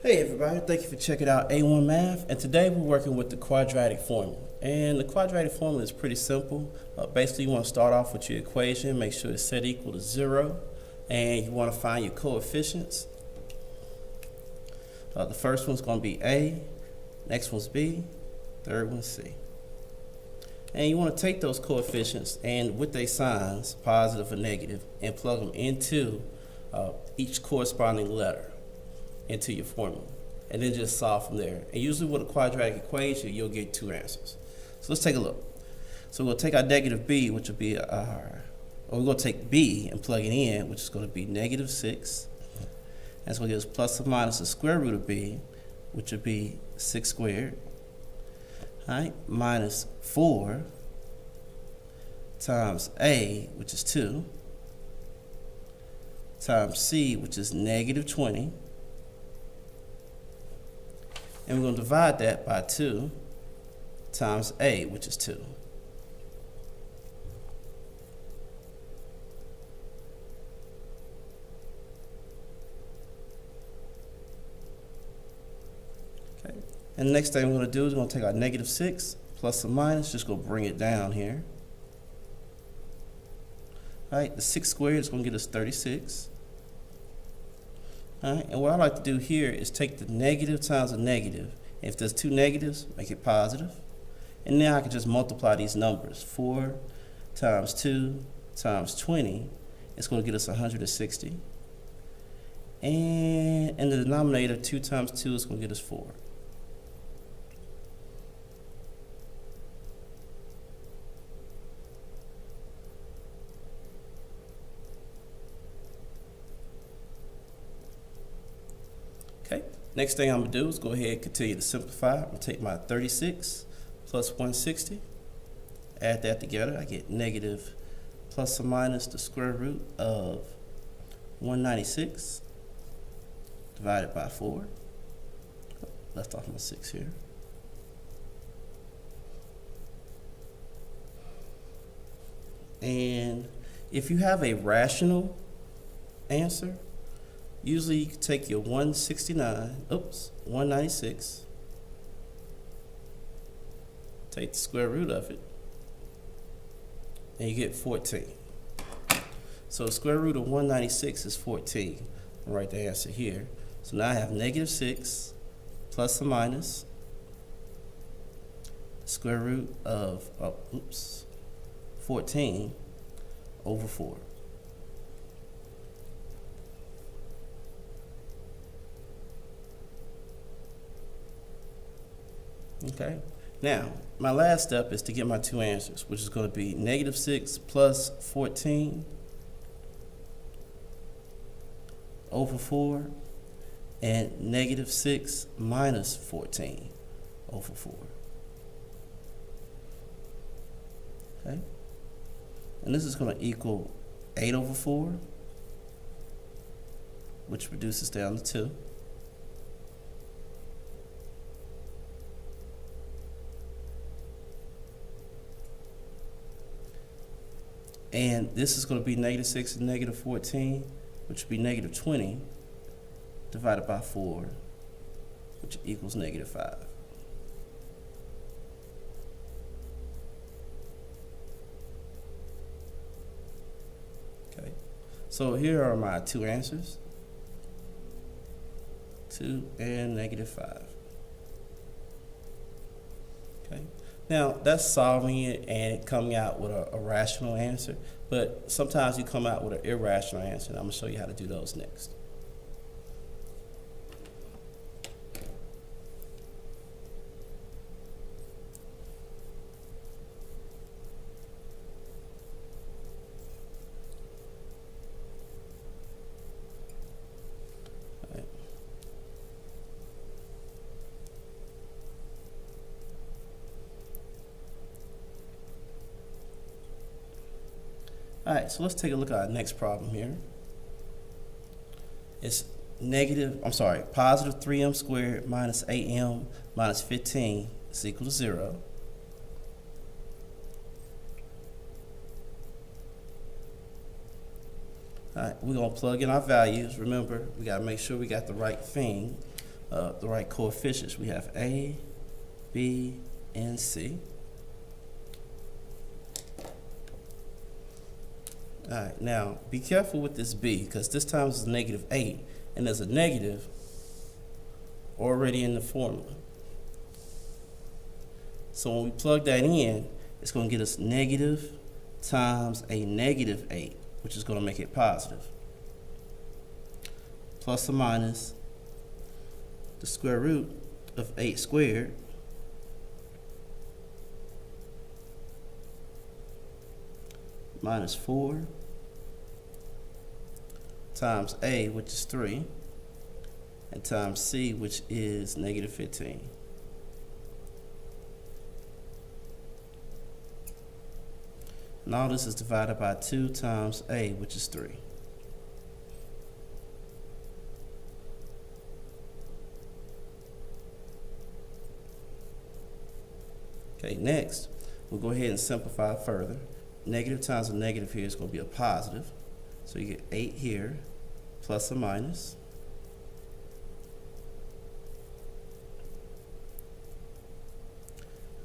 Hey everybody, thank you for checking out A1 Math, and today we're working with the quadratic formula. And the quadratic formula is pretty simple. Basically, you want to start off with your equation, make sure it's set equal to 0, and you want to find your coefficients. The first one's going to be A, next one's B, third one's C. And you want to take those coefficients and with their signs, positive or negative, and plug them into each corresponding letter into your formula, and then just solve from there. And usually with a quadratic equation, you'll get two answers. So let's take a look. So we'll take our negative b, which will be our, or we're going to take b and plug it in, which is going to be negative 6. That's going to give us plus or minus the square root of b, which would be 6 squared. All right, minus 4 times a, which is 2, times c, which is negative 20. And we're going to divide that by 2 times a, which is 2. Okay. And the next thing we're going to do is we're going to take our negative 6 plus or minus, just going to bring it down here. All right, the 6 squared is going to get us 36. All right, and what I like to do here is take the negative times a negative. If there's two negatives, make it positive. And now I can just multiply these numbers. 4 times 2 times 20, it's going to get us 160. And in the denominator, 2 times 2 is going to get us 4. Okay, next thing I'm going to do is go ahead and continue to simplify. I'm going to take my 36 plus 160, add that together. I get negative plus or minus the square root of 196 divided by 4. Left off my 6 here. And if you have a rational answer, usually you can take your 196, take the square root of it, and you get 14. So the square root of 196 is 14. I'll write the answer here. So now I have negative 6 plus or minus square root of 14 over 4. Okay, now my last step is to get my two answers, which is going to be negative 6 plus 14 over 4 and negative 6 minus 14 over 4. Okay, and this is going to equal 8 over 4, which reduces down to 2. And this is going to be negative 6 and negative 14, which would be negative 20 divided by 4, which equals negative 5. Okay, so here are my two answers, 2 and negative 5. Okay. Now, that's solving it and coming out with a rational answer, but sometimes you come out with an irrational answer, and I'm going to show you how to do those next. All right, so let's take a look at our next problem here. It's positive 3m squared minus 8m minus 15 is equal to 0. All right, we're going to plug in our values. Remember, we got to make sure we got the right thing. the right coefficients. We have A, B, and C. Alright, now be careful with this B, because this time it's -8, and there's a negative already in the formula. So when we plug that in, it's going to get us negative times a -8, which is going to make it positive. Plus or minus the square root of 8 squared minus 4 times A, which is 3, and times C, which is -15. And all this is divided by 2 times A, which is 3. Okay, next, we'll go ahead and simplify further. Negative times a negative here is going to be a positive. So you get 8 here, plus or minus.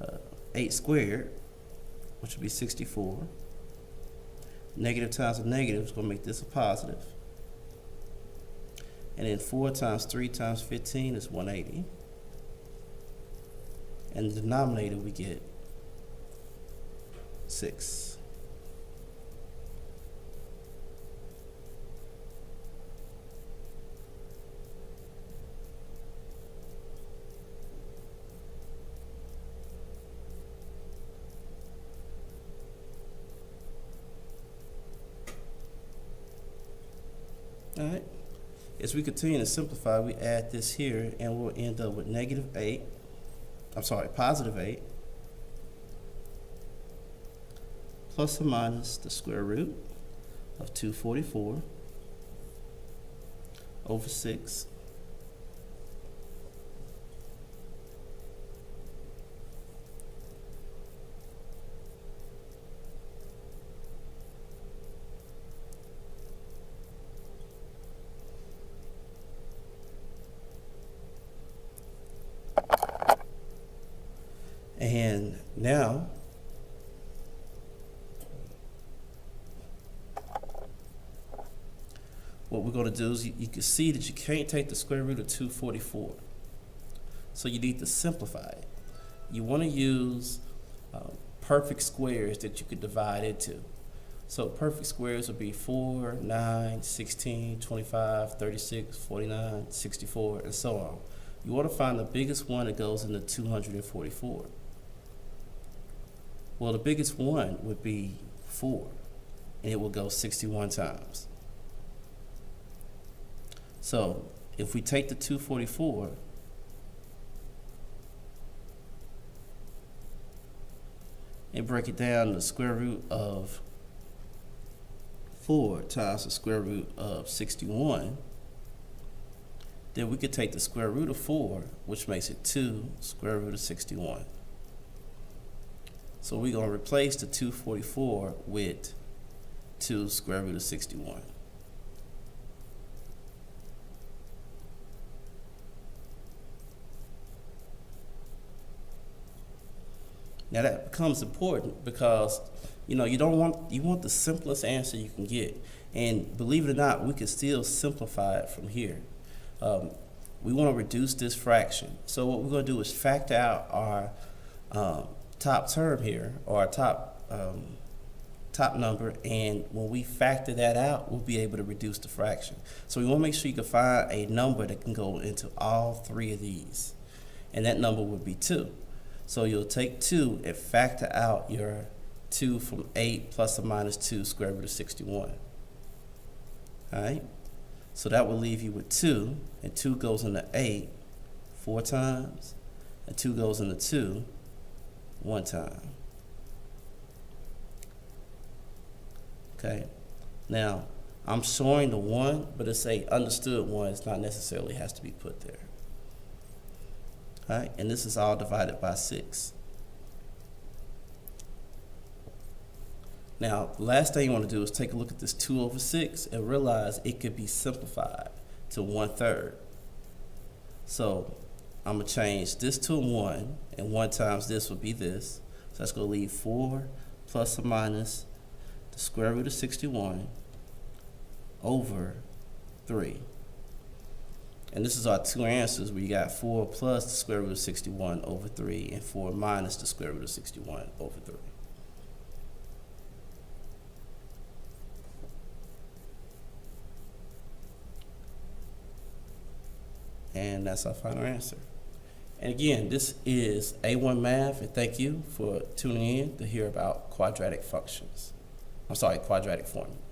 Uh, 8 squared, which would be 64. Negative times a negative is going to make this a positive. And then 4 times 3 times 15 is 180. And the denominator we get 6. Alright, as we continue to simplify, we add this here and we'll end up with positive 8 plus or minus the square root of 244 over 6 and now what we're going to do is you can see that you can't take the square root of 244. So you need to simplify it. You want to use perfect squares that you could divide into. So perfect squares would be 4, 9, 16, 25, 36, 49, 64, and so on. You want to find the biggest one that goes into 244. Well, the biggest one would be 4, and it will go 61 times. So if we take the 244 and break it down, the square root of 4 times the square root of 61, then we could take the square root of 4, which makes it 2 square root of 61. So we're going to replace the 244 with 2 square root of 61. Now that becomes important because you want the simplest answer you can get, and believe it or not, we can still simplify it from here. We want to reduce this fraction, so what we're going to do is factor out our top term here, or our top number, and when we factor that out, we'll be able to reduce the fraction. So we want to make sure you can find a number that can go into all 3 of these, and that number would be 2. So you'll take 2 and factor out your 2 from 8 plus or minus 2 square root of 61. Alright, so that will leave you with 2, and 2 goes into 8 4 times, and 2 goes into 2 1 time. Okay, now I'm showing the 1, but it's a understood 1. It's not necessarily has to be put there. All right, and this is all divided by 6. Now, the last thing you want to do is take a look at this 2 over 6 and realize it could be simplified to 1/3. So I'm going to change this to a 1, and 1 times this will be this. So that's going to leave 4 plus or minus the square root of 61 over 3. And this is our two answers. We got 4 plus the square root of 61 over 3 and 4 minus the square root of 61 over 3. And that's our final answer. And again, this is A1 Math, and thank you for tuning in to hear about quadratic functions. Quadratic formulas.